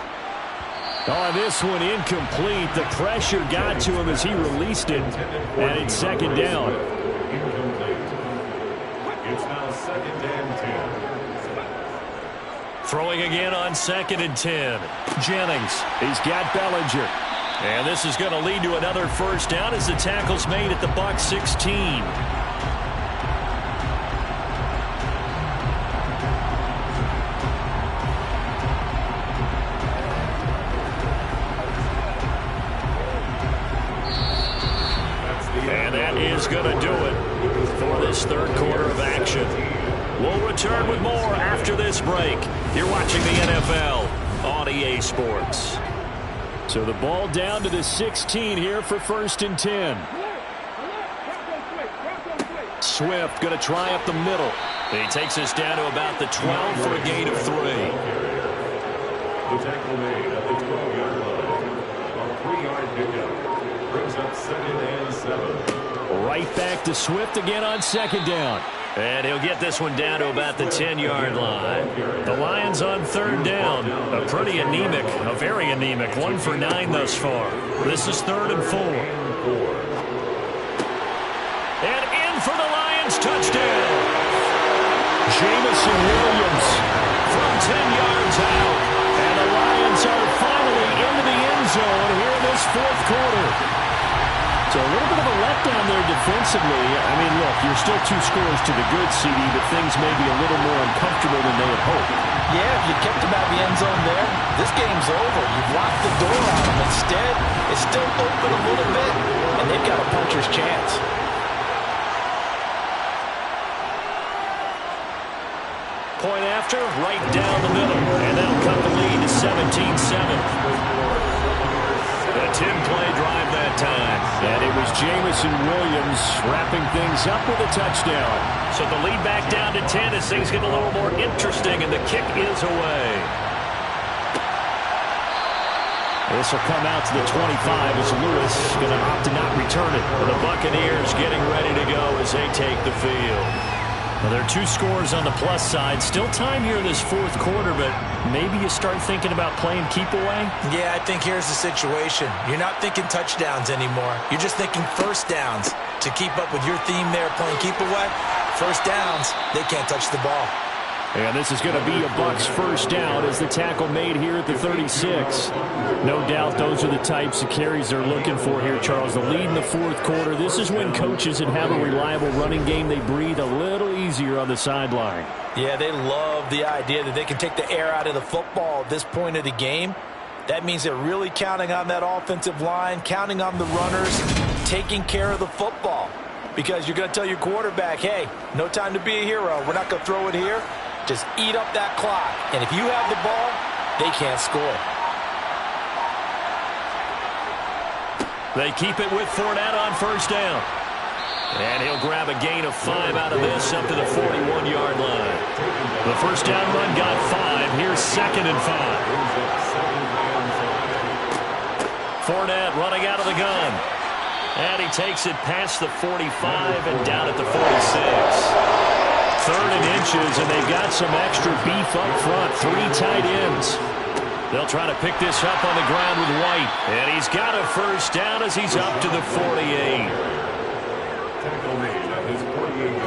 Oh, this one incomplete. The pressure got to him as he released it. And it's 2nd down. Incomplete. It's now 2nd and 10. Throwing again on 2nd and 10. Jennings. He's got Bellinger. And this is going to lead to another first down as the tackle's made at the Bucs 16. And that is going to do it for this 3rd quarter of action. We'll return with more after this break. You're watching the NFL on EA Sports. So the ball down to the 16 here for 1st and 10. Swift going to try up the middle. He takes us down to about the 12 for a gain of 3. The tackle made at the 12-yard line. A 3-yard pickup brings up 2nd and 7. Right back to Swift again on 2nd down. And he'll get this one down to about the 10-yard line. The Lions on 3rd down. A pretty anemic, a very anemic 1 for 9 thus far. This is 3rd and 4. And in for the Lions touchdown. Jamison Williams From 10 yards out. and the Lions are finally into the end zone here in this 4th quarter. So a little bit of a letdown there defensively. I mean, look, you're still 2 scores to the good, CD, but things may be a little more uncomfortable than they had hoped. Yeah, if you kept them out of the end zone there, this game's over. You've locked the door on them. Instead, it's still open a little bit, and they've got a puncher's chance. Point after, right down the middle. And that'll cut the lead to 17-7. A 10-play drive that time. And it was Jamison Williams wrapping things up with a touchdown. So the lead back down to 10 as things get a little more interesting, and the kick is away. This will come out to the 25 as Lewis going to opt to not return it. The Buccaneers getting ready to go as they take the field. Well, there are 2 scores on the plus side. Still time here in this 4th quarter, but maybe you start thinking about playing keep away? Yeah, I think here's the situation. You're not thinking touchdowns anymore. You're just thinking first downs. To keep up with your theme there, playing keep away, first downs, they can't touch the ball. And this is going to be a Bucs first down as the tackle made here at the 36. No doubt those are the types of carries they're looking for here, Charles. The lead in the 4th quarter. This is when coaches that have a reliable running game, they breathe a little easier on the sideline. Yeah, they love the idea that they can take the air out of the football at this point of the game. That means they're really counting on that offensive line, counting on the runners, taking care of the football. Because you're going to tell your quarterback, hey, no time to be a hero. We're not going to throw it here. Just eat up that clock. And if you have the ball, they can't score. They keep it with Fournette on first down. And he'll grab a gain of 5 out of this up to the 41-yard line. The first down run got 5. Here's 2nd and 5. Fournette running out of the gun. And he takes it past the 45 and down at the 46. 3rd and inches, and they've got some extra beef up front. 3 tight ends. They'll try to pick this up on the ground with White. And he's got a first down as he's up to the 48.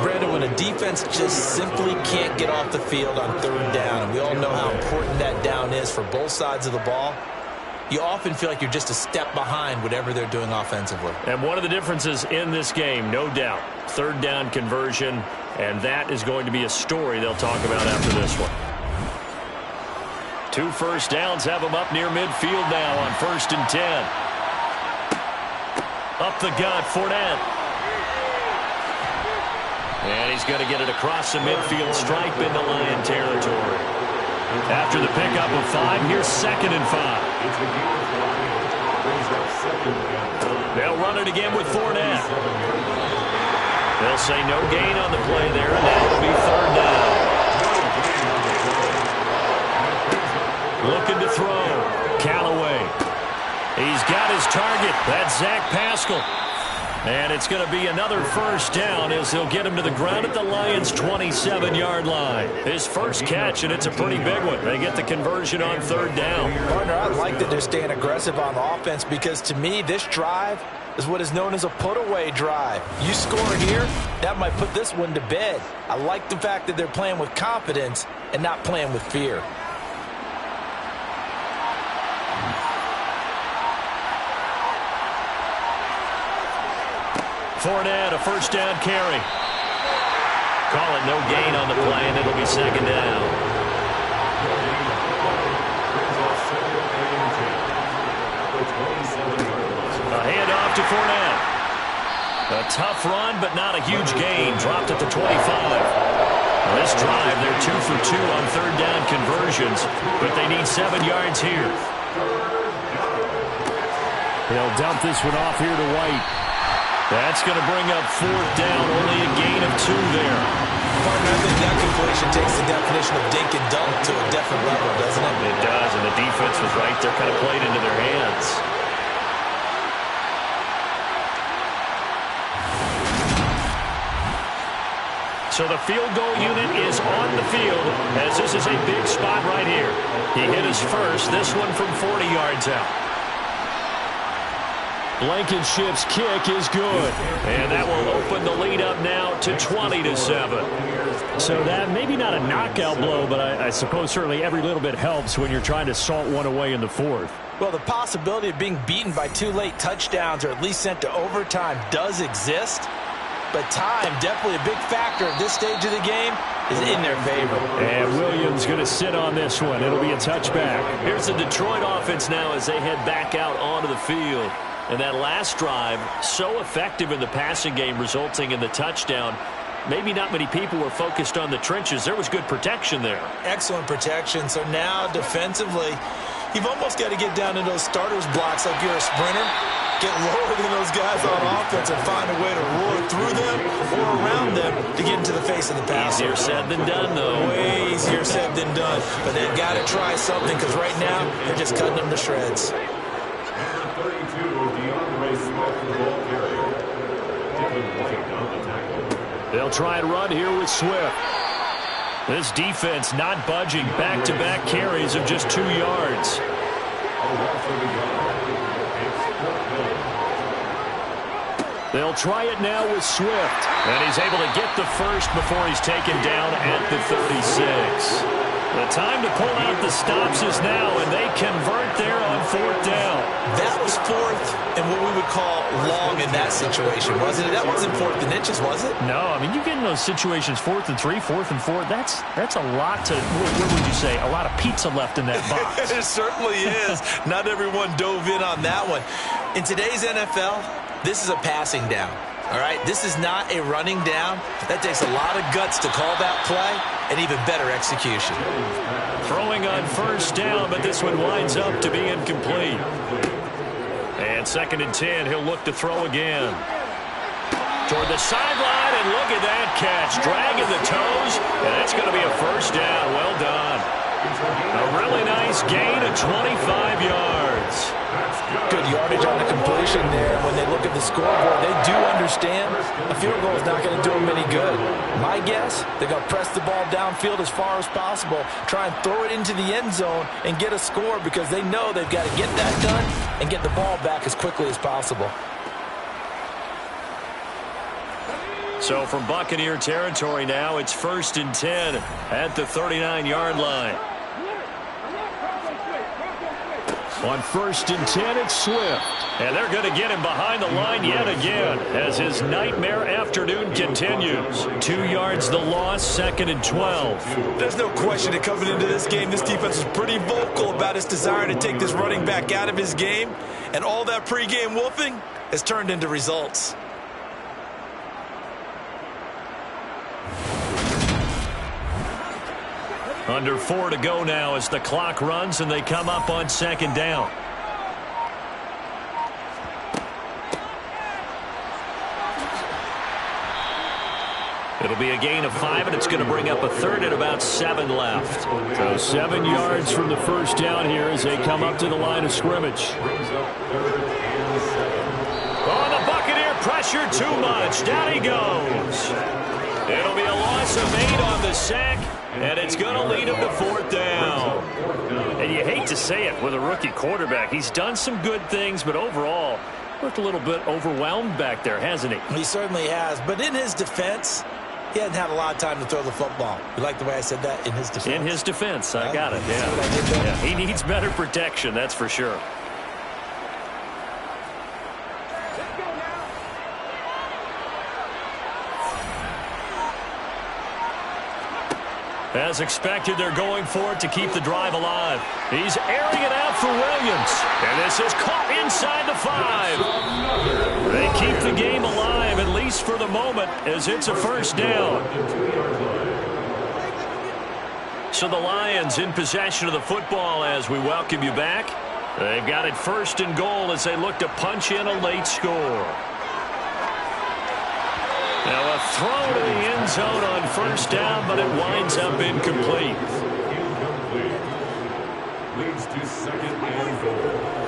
Brandon, when a defense just simply can't get off the field on 3rd down, and we all know how important that down is for both sides of the ball, you often feel like you're just a step behind whatever they're doing offensively. And one of the differences in this game, no doubt, 3rd down conversion, and that is going to be a story they'll talk about after this one. 2 first downs have them up near midfield now on 1st and 10. Up the gut, Fournette. And he's going to get it across the midfield stripe into Lion territory. After the pickup of 5, here's 2nd and 5. They'll run it again with Fournette. They'll say no gain on the play there, and now it'll be 3rd down. Looking to throw. Callaway. He's got his target. That's Zach Pascal. And it's going to be another first down as they'll get him to the ground at the Lions' 27-yard line. His first catch, and it's a pretty big one. They get the conversion on 3rd down. Partner, I like that they're staying aggressive on offense because, to me, this drive is what is known as a put-away drive. You score here, that might put this one to bed. I like the fact that they're playing with confidence and not playing with fear. Fournette, a first down carry. Call it no gain on the play, and it'll be 2nd down. A handoff to Fournette. A tough run, but not a huge gain. Dropped at the 25. This drive, they're 2 for 2 on 3rd down conversions, but they need 7 yards here. They'll dump this one off here to White. That's going to bring up 4th down, only a gain of 2 there. Partner, I think that completion takes the definition of dink and dunk to a different level, doesn't it? It does, and the defense was right there, kind of played into their hands. So the field goal unit is on the field as this is a big spot right here. He hit his first, this one from 40 yards out. Blankenship's kick is good. And that will open the lead up now to 20-7. So that maybe not a knockout blow, but I suppose certainly every little bit helps when you're trying to salt one away in the 4th. Well, the possibility of being beaten by 2 late touchdowns or at least sent to overtime does exist. But time, definitely a big factor at this stage of the game, is in their favor. And Williams going to sit on this one. It'll be a touchback. Here's the Detroit offense now as they head back out onto the field. And that last drive, so effective in the passing game, resulting in the touchdown. Maybe not many people were focused on the trenches. There was good protection there. Excellent protection. So now, defensively, you've almost got to get down to those starters blocks like you're a sprinter. Get lower than those guys on offense and find a way to roar through them or around them to get into the face of the passer. Easier said than done, though. Way easier said than done. But they've got to try something because right now they're just cutting them to shreds. They'll try and run here with Swift. This defense not budging. Back-to-back carries of just 2 yards. They'll try it now with Swift. And he's able to get the first before he's taken down at the 36. The time to pull out the stops is now, and they convert there on 4th down. That was 4th and what we would call long in that situation, wasn't it? That wasn't 4th and inches, was it? No, I mean, you get in those situations 4th and 3, 4th and 4. That's a lot to, what would you say, a lot of pizza left in that box. It certainly is. Not everyone dove in on that one. In today's NFL, this is a passing down. All right, this is not a running down. That takes a lot of guts to call that play and even better execution. Throwing on 1st down, but this one winds up to be incomplete. And 2nd and 10, he'll look to throw again. Toward the sideline, and look at that catch. Dragging the toes, and that's going to be a 1st down. Well done. A really nice gain of 25 yards. Good yardage on the completion there. When they look at the scoreboard, they do understand a field goal is not going to do them any good. My guess, they're going to press the ball downfield as far as possible, try and throw it into the end zone and get a score because they know they've got to get that done and get the ball back as quickly as possible. So from Buccaneer territory now, it's 1st and 10 at the 39-yard line. On 1st and 10, it's Swift. And they're going to get him behind the line yet again as his nightmare afternoon continues. 2 yards the loss, 2nd and 12. There's no question that coming into this game, this defense is pretty vocal about its desire to take this running back out of his game. And all that pregame wolfing has turned into results. Under 4 to go now as the clock runs and they come up on 2nd down. It'll be a gain of 5, and it's going to bring up a 3rd and about 7 left. So 7 yards from the 1st down here as they come up to the line of scrimmage. Oh, the Buccaneer pressure too much. Down he goes. It'll be a loss of 8 on the sack, and it's going to lead him to 4th down. And you hate to say it with a rookie quarterback. He's done some good things, but overall, looked a little bit overwhelmed back there, hasn't he? He certainly has. But in his defense, he hadn't had a lot of time to throw the football. You like the way I said that? In his defense? In his defense. I got it, See what I did there? Yeah. He needs better protection, that's for sure. As expected, they're going for it to keep the drive alive. He's airing it out for Williams. And this is caught inside the 5. They keep the game alive, at least for the moment, as it's a 1st down. So the Lions in possession of the football as we welcome you back. They've got it 1st and goal as they look to punch in a late score. throw to the end zone on first down, but it winds up incomplete. Leads to 2nd and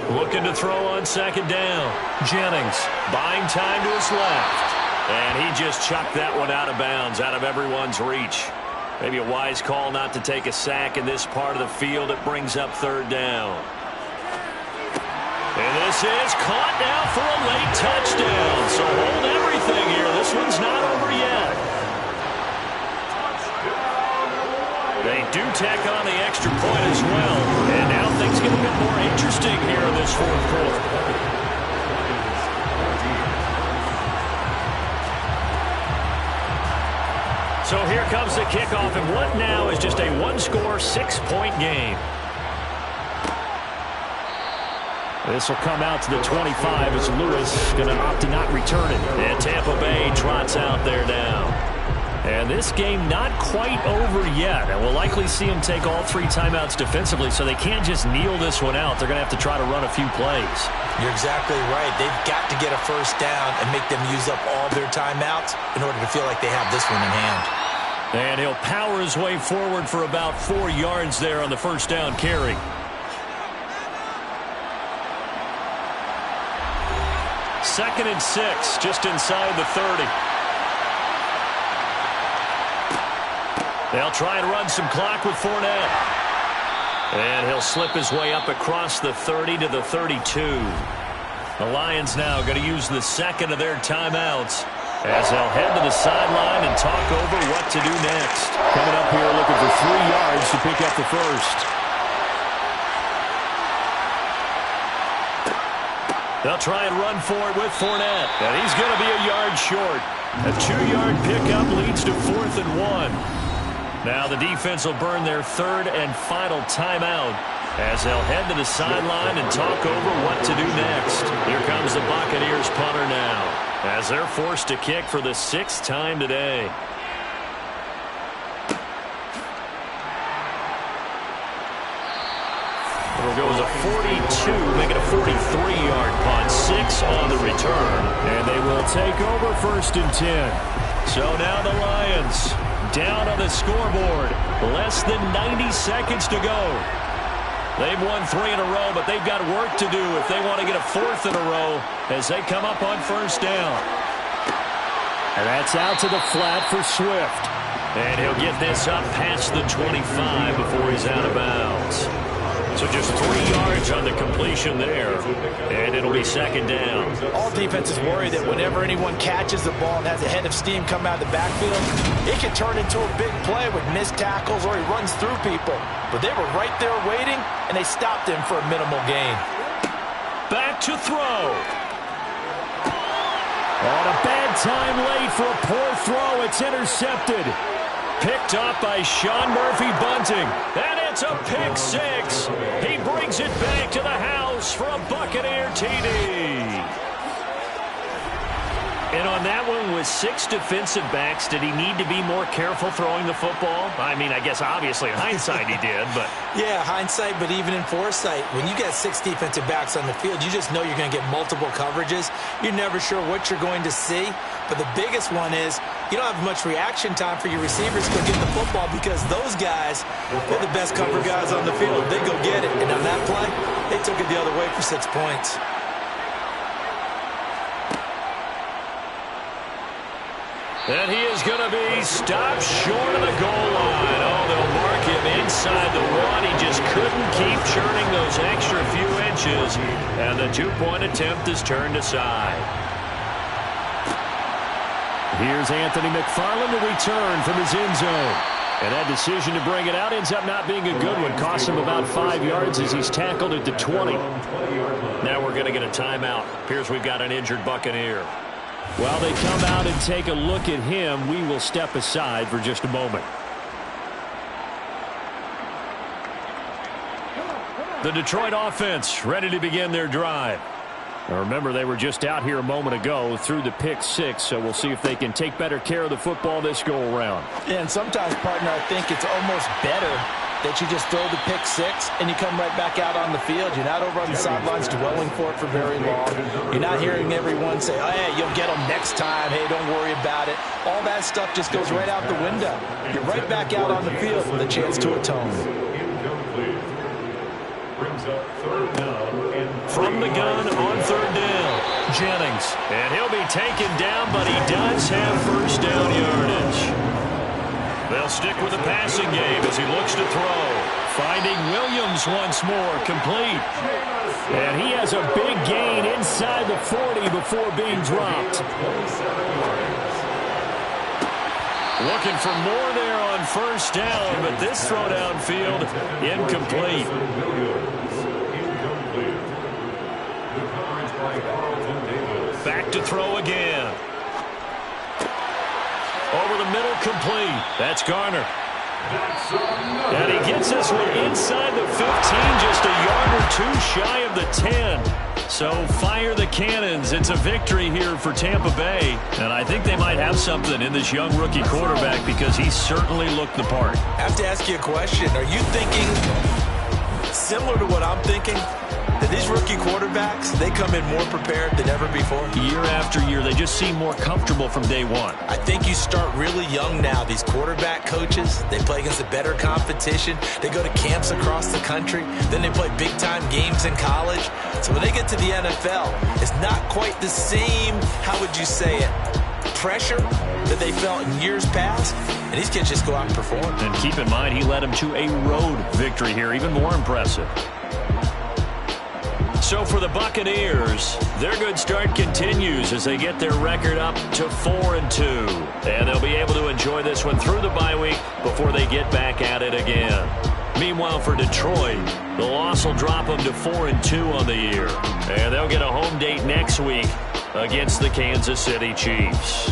4. Looking to throw on 2nd down. Jennings buying time to his left. And he just chucked that one out of bounds, out of everyone's reach. Maybe a wise call not to take a sack in this part of the field. It brings up 3rd down. And this is caught now for a late touchdown. So hold everything here. This one's not over yet. They do tack on the extra point as well. And now things get a bit more interesting here in this 4th quarter. So here comes the kickoff, and what now is just a 1-score, 6-point game. This will come out to the 25 as Lewis going to opt to not return it. And Tampa Bay trots out there now. And this game not quite over yet. And we'll likely see them take all 3 timeouts defensively, so they can't just kneel this one out. They're going to have to try to run a few plays. You're exactly right. They've got to get a first down and make them use up all their timeouts in order to feel like they have this one in hand. And he'll power his way forward for about 4 yards there on the first down carry. Second and 6, just inside the 30. They'll try and run some clock with Fournette. And he'll slip his way up across the 30 to the 32. The Lions now going to use the second of their timeouts as they'll head to the sideline and talk over what to do next. Coming up here looking for 3 yards to pick up the first. They'll try and run for it with Fournette. And he's going to be a yard short. A 2-yard pickup leads to 4th and 1. Now the defense will burn their 3rd and final timeout as they'll head to the sideline and talk over what to do next. Here comes the Buccaneers punter now as they're forced to kick for the 6th time today. It'll go as a 42, make it a 43-yard punt. 6 on the return. And they will take over 1st and 10. So now the Lions down on the scoreboard. Less than 90 seconds to go. They've won 3 in a row, but they've got work to do if they want to get a 4th in a row as they come up on first down. And that's out to the flat for Swift. And he'll get this up past the 25 before he's out of bounds. So just 3 yards on the completion there. And it'll be second down. All defenses worry that whenever anyone catches the ball and has a head of steam come out of the backfield, it can turn into a big play with missed tackles or he runs through people. But they were right there waiting, and they stopped him for a minimal gain. Back to throw. On a bad time late for a poor throw. It's intercepted. Picked up by Sean Murphy-Bunting. And it's a pick 6. He brings it back to the house for a Buccaneer TD. And on that one, with 6 defensive backs, did he need to be more careful throwing the football? I mean, I guess obviously in hindsight he did, but... Yeah, hindsight, but even in foresight, when you got 6 defensive backs on the field, you just know you're going to get multiple coverages. You're never sure what you're going to see. But the biggest one is you don't have much reaction time for your receivers to go get the football because those guys, they're the best cover guys on the field. They go get it. And on that play, they took it the other way for 6 points. And he is going to be stopped short of the goal line. Oh, they'll mark him inside the 1. He just couldn't keep churning those extra few inches. And the 2-point attempt is turned aside. Here's Anthony McFarland to return from his end zone. And that decision to bring it out ends up not being a good one. Costs him about 5 yards as he's tackled at the 20. Now we're going to get a timeout. Appears we've got an injured Buccaneer. While they come out and take a look at him, we will step aside for just a moment. The Detroit offense ready to begin their drive. Now remember, they were just out here a moment ago through the pick 6, so we'll see if they can take better care of the football this go-around. Yeah, and sometimes, partner, I think it's almost better that you just throw the pick 6 and you come right back out on the field. You're not over on the sidelines dwelling for it for very long. You're not hearing everyone say, oh, hey, you'll get them next time. Hey, don't worry about it. All that stuff just goes right out the window. You're right back out on the field with a chance to atone. Incomplete. Brings up third down. From the gun on third down, Jennings. And he'll be taken down, but he does have first down yardage. They'll stick with the passing game as he looks to throw. Finding Williams once more, complete. And he has a big gain inside the 40 before being dropped. Looking for more there on first down, but this throw downfield, incomplete. Back to throw again. Over the middle, complete. That's Garner. And he gets this one inside the 15, just a yard or two shy of the 10. So fire the cannons. It's a victory here for Tampa Bay. And I think they might have something in this young rookie quarterback because he certainly looked the part. I have to ask you a question. Are you thinking similar to what I'm thinking? That these rookie quarterbacks, they come in more prepared than ever before? Year after year, they just seem more comfortable from day one. I think you start really young now. These quarterback coaches, they play against a better competition. They go to camps across the country. Then they play big-time games in college. So when they get to the NFL, it's not quite the same, how would you say it, pressure that they felt in years past. And these kids just go out and perform. And keep in mind, he led them to a road victory here, even more impressive. So for the Buccaneers, their good start continues as they get their record up to 4-2. And they'll be able to enjoy this one through the bye week before they get back at it again. Meanwhile, for Detroit, the loss will drop them to 4-2 on the year. And they'll get a home date next week against the Kansas City Chiefs.